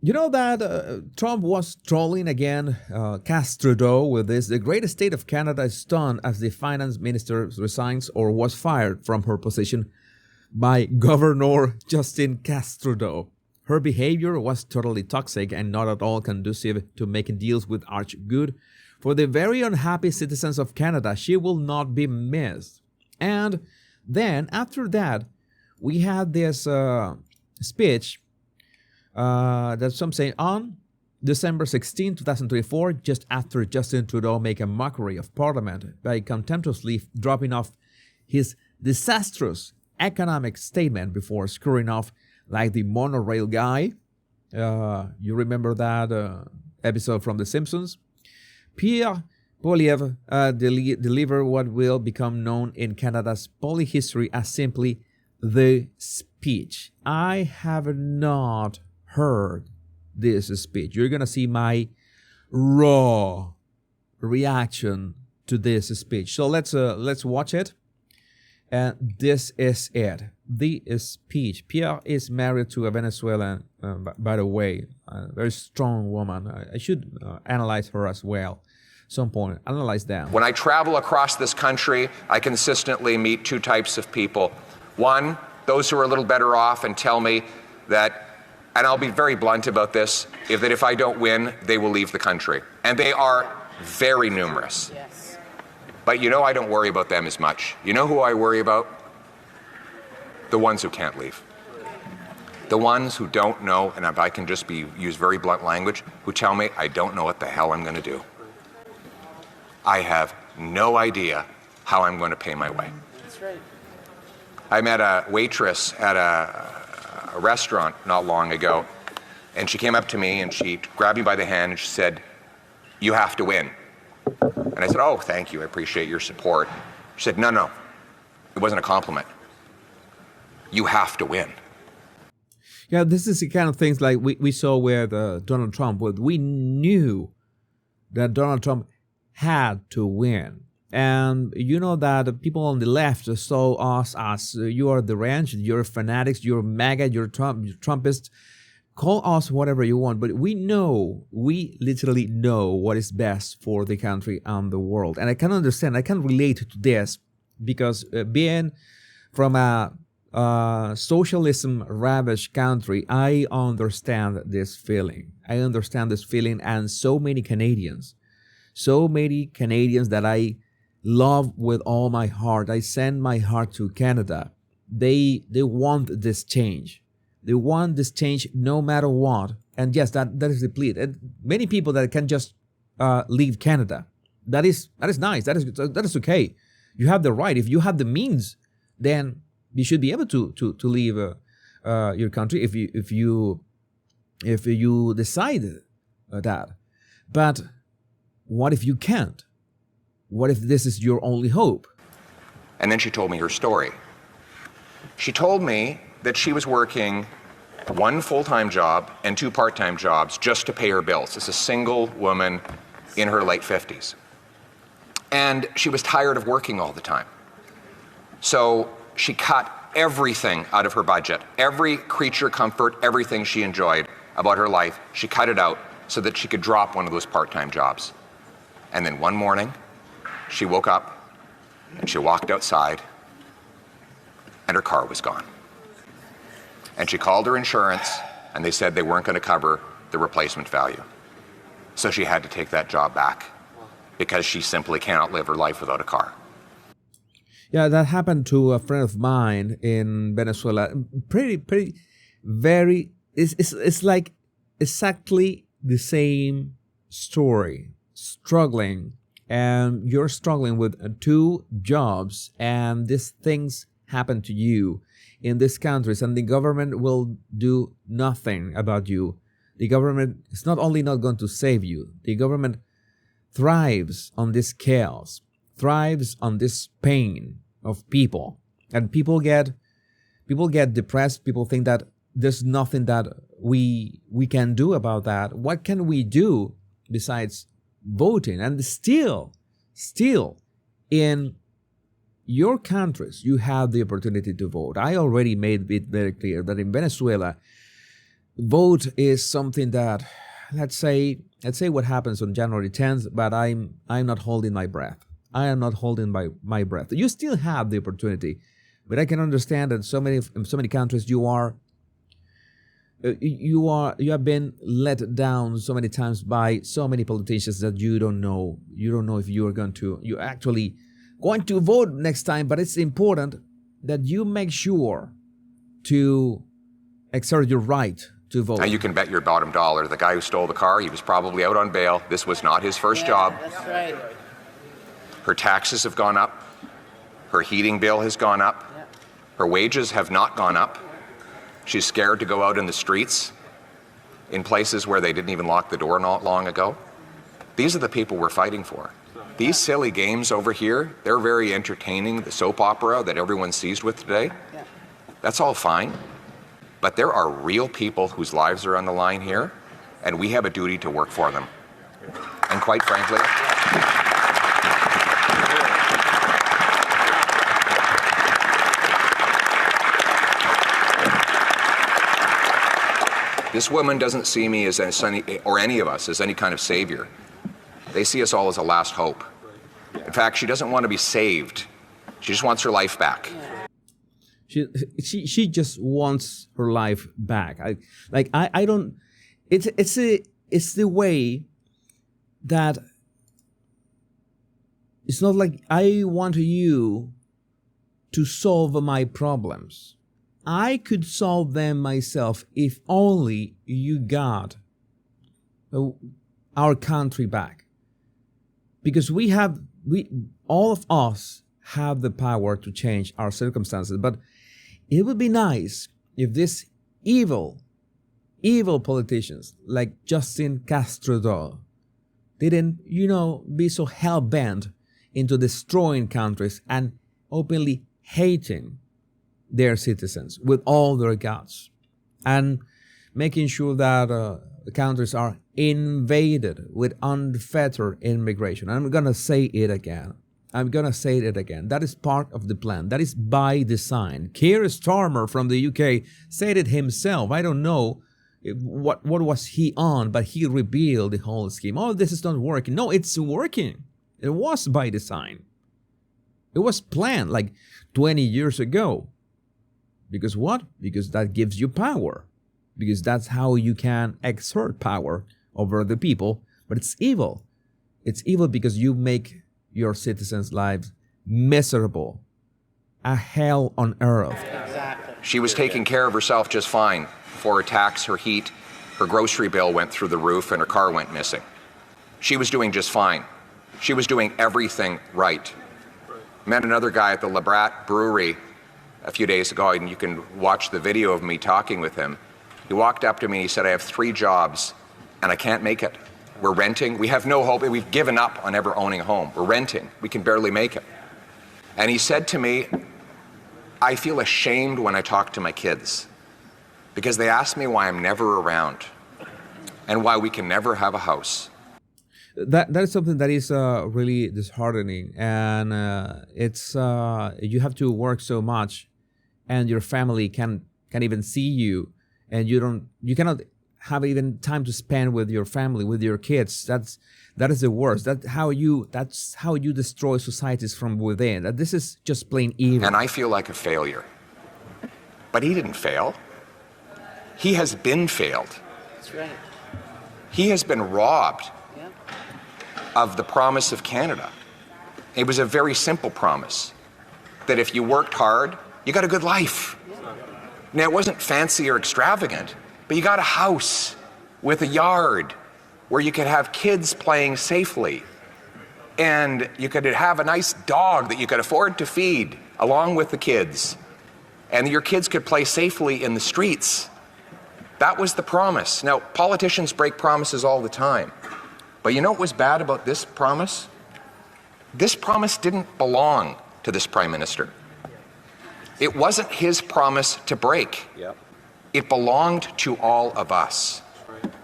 You know that Trump was trolling again Trudeau with this. The great state of Canada is stunned as the finance minister resigns or was fired from her position by Governor Justin Trudeau. Her behavior was totally toxic and not at all conducive to making deals with Arch good. For the very unhappy citizens of Canada, she will not be missed. And then, after that, we had this speech that some say on December 16, 2024, just after Justin Trudeau made a mockery of Parliament by contemptuously dropping off his disastrous economic statement before screwing off like the monorail guy. You remember that episode from The Simpsons? Pierre Poilievre delivered what will become known in Canada's polyhistory as simply the speech. I have not heard this speech. You're going to see my raw reaction to this speech. So let's watch it. And this is it. The speech. Pierre is married to a Venezuelan, by the way, a very strong woman. I should analyze her as well. Some point, analyze them. When I travel across this country, I consistently meet two types of people. One, those who are a little better off and tell me that, and I'll be very blunt about this, that if I don't win, they will leave the country. And they are very numerous. Yes. But you know, I don't worry about them as much. You know who I worry about? The ones who can't leave. The ones who don't know, and if I can just use very blunt language, who tell me, I don't know what the hell I'm going to do. I have no idea how I'm going to pay my way. That's right. I met a waitress at a restaurant not long ago, and she came up to me and she grabbed me by the hand and she said, "You have to win." And I said, "Oh, thank you. I appreciate your support." She said, No. It wasn't a compliment. You have to win. Yeah, this is the kind of things like we saw with Donald Trump. We knew that Donald Trump had to win. And you know that the people on the left saw us as you are the ranch, you're fanatics, you're MAGA, you're Trumpist. Call us whatever you want, but we literally know what is best for the country and the world. And I can understand, I can relate to this because being from a socialism ravaged country, I understand this feeling. And so many Canadians that I love with all my heart. I send my heart to Canada. They want this change. They want this change no matter what. And yes, that is the plea. And many people that can just leave Canada. That is nice. That is okay. You have the right. If you have the means, then you should be able to leave your country if you decide that. But what if you can't? What if this is your only hope? And then she told me her story. She told me that she was working one full-time job and two part-time jobs just to pay her bills as a single woman in her late 50s. And she was tired of working all the time. So she cut everything out of her budget, every creature comfort, everything she enjoyed about her life, she cut it out so that she could drop one of those part-time jobs. And then one morning, she woke up and she walked outside and her car was gone. And she called her insurance and they said they weren't going to cover the replacement value. So she had to take that job back because she simply cannot live her life without a car. Yeah, that happened to a friend of mine in Venezuela. It's like exactly the same story. Struggling, and you're struggling with two jobs, and these things happen to you in these countries, and the government will do nothing about you. The government is not only not going to save you, the government thrives on this chaos, thrives on this pain of people, and people get depressed. People think that there's nothing that we can do about that. What can we do besides voting? And still in your countries, you have the opportunity to vote. I already made it very clear that in Venezuela, vote is something that, let's say what happens on January 10th, but I'm not holding my breath. I am not holding my breath. You still have the opportunity, but I can understand that in so many countries you have been let down so many times by so many politicians that you don't know if you're actually going to vote next time. But it's important that you make sure to exert your right to vote. Now you can bet your bottom dollar the guy who stole the car, he was probably out on bail. This was not his first job. That's right. Her taxes have gone up. Her heating bill has gone up. Her wages have not gone up. She's scared to go out in the streets in places where they didn't even lock the door not long ago. These are the people we're fighting for. These silly games over here, they're very entertaining, the soap opera that everyone's seized with today. That's all fine. But there are real people whose lives are on the line here, and we have a duty to work for them. And quite frankly, this woman doesn't see me as or any of us as any kind of savior. They see us all as a last hope. In fact, she doesn't want to be saved. She just wants her life back. She just wants her life back. I don't. It's the way that it's not like I want you to solve my problems. I could solve them myself if only you got our country back. Because all of us have the power to change our circumstances. But it would be nice if these evil politicians like Justin Trudeau didn't, be so hell-bent into destroying countries and openly hating their citizens with all their guts and making sure that the countries are invaded with unfettered immigration. I'm going to say it again. That is part of the plan. That is by design. Keir Starmer from the UK said it himself. I don't know what was he on, but he revealed the whole scheme. Oh, this is not working. No, it's working. It was by design. It was planned like 20 years ago. Because what? Because that gives you power. Because that's how you can exert power over the people. But it's evil. It's evil because you make your citizens' lives miserable. A hell on earth. Exactly. She was taking care of herself just fine before her tax, her heat, her grocery bill went through the roof and her car went missing. She was doing just fine. She was doing everything right. Met another guy at the Labrat Brewery a few days ago, and you can watch the video of me talking with him. He walked up to me and he said, I have 3 jobs and I can't make it. We're renting. We have no hope. We've given up on ever owning a home. We're renting. We can barely make it. And he said to me, I feel ashamed when I talk to my kids because they ask me why I'm never around and why we can never have a house. That is something that is really disheartening, and it's you have to work so much, and your family can't even see you, and you cannot have even time to spend with your family, with your kids. That is the worst. That's how you destroy societies from within. This is just plain evil. And I feel like a failure. But he didn't fail. He has been failed. That's right. He has been robbed of the promise of Canada. It was a very simple promise, that if you worked hard, you got a good life. Now, it wasn't fancy or extravagant, but you got a house with a yard where you could have kids playing safely, and you could have a nice dog that you could afford to feed along with the kids, and your kids could play safely in the streets. That was the promise. Now, politicians break promises all the time. But you know what was bad about this promise? This promise didn't belong to this prime minister. It wasn't his promise to break. It belonged to all of us.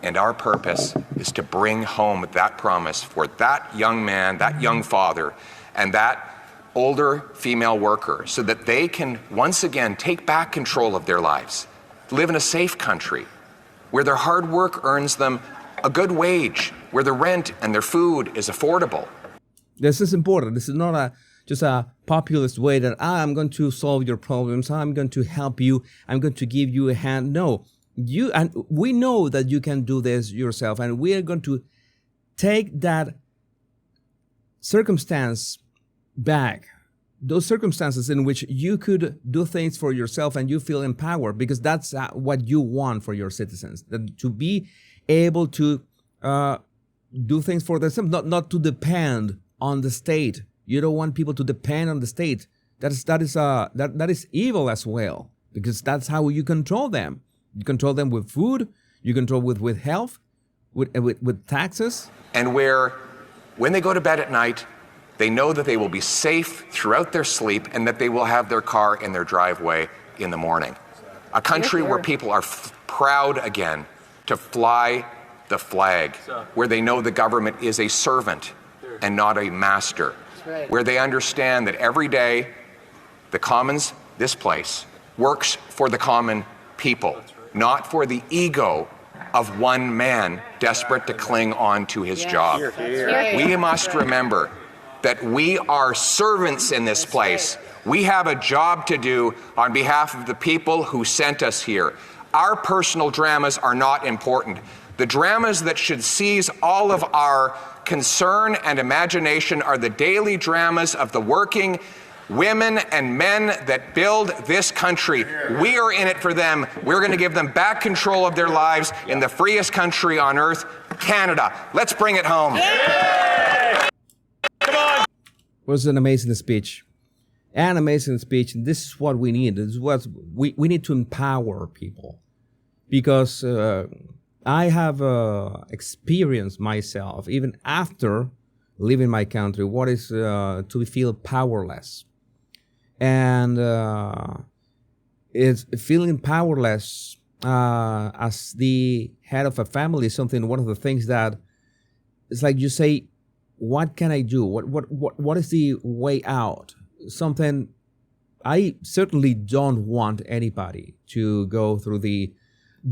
And our purpose is to bring home that promise for that young man, that young father, and that older female worker so that they can once again take back control of their lives, live in a safe country, where their hard work earns them a good wage, where their rent and their food is affordable. This is important. This is not just a populist way that I'm going to solve your problems. I'm going to help you. I'm going to give you a hand. No, and we know that you can do this yourself, and we are going to take that circumstance back. Those circumstances in which you could do things for yourself and you feel empowered, because that's what you want for your citizens, that to be able to do things for themselves, not to depend on the state. You don't want people to depend on the state. That is evil as well, because that's how you control them. You control them with food. You control with health, with taxes. And where, when they go to bed at night, they know that they will be safe throughout their sleep and that they will have their car in their driveway in the morning. A country where people are proud again to fly the flag, where they know the government is a servant and not a master, where they understand that every day the Commons, this place, works for the common people, not for the ego of one man desperate to cling on to his job. We must remember that we are servants in this place. We have a job to do on behalf of the people who sent us here. Our personal dramas are not important. The dramas that should seize all of our concern and imagination are the daily dramas of the working women and men that build this country. We are in it for them. We're going to give them back control of their lives in the freest country on earth, Canada. Let's bring it home. It was an amazing speech. An amazing speech. And this is what we need. This is what we need to empower people. Because I have experienced myself, even after leaving my country, what is to feel powerless. And it's feeling powerless as the head of a family is one of the things that it's like you say, what can I do? What is the way out? Something I certainly don't want anybody to go through the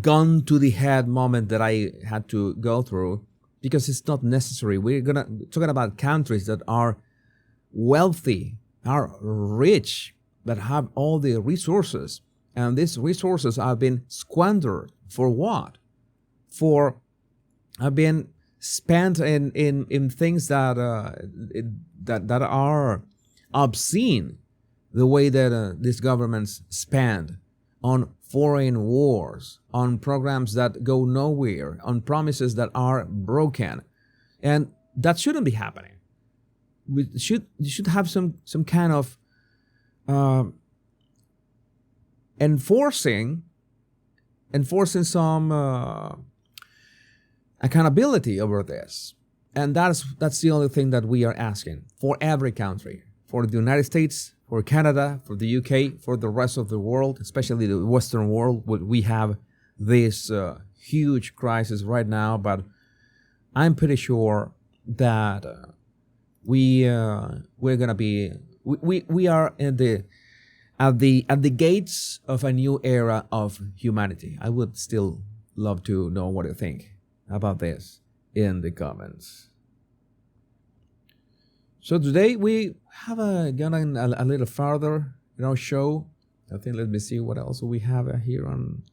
gun to the head moment that I had to go through, because it's not necessary. We're talking about countries that are wealthy, are rich, that have all the resources, and these resources have been squandered for what? Have been spent in things that are obscene, the way that these governments spend on foreign wars, on programs that go nowhere, on promises that are broken, and that shouldn't be happening. You should have some kind of enforcing some accountability over this. And that's the only thing that we are asking for every country, for the United States, for Canada, for the UK, for the rest of the world, especially the Western world. We have this huge crisis right now, but I'm pretty sure that we are at the gates of a new era of humanity. I would still love to know what you think about this in the comments. So today we have gone a little farther in our show. I think, let me see what else we have here on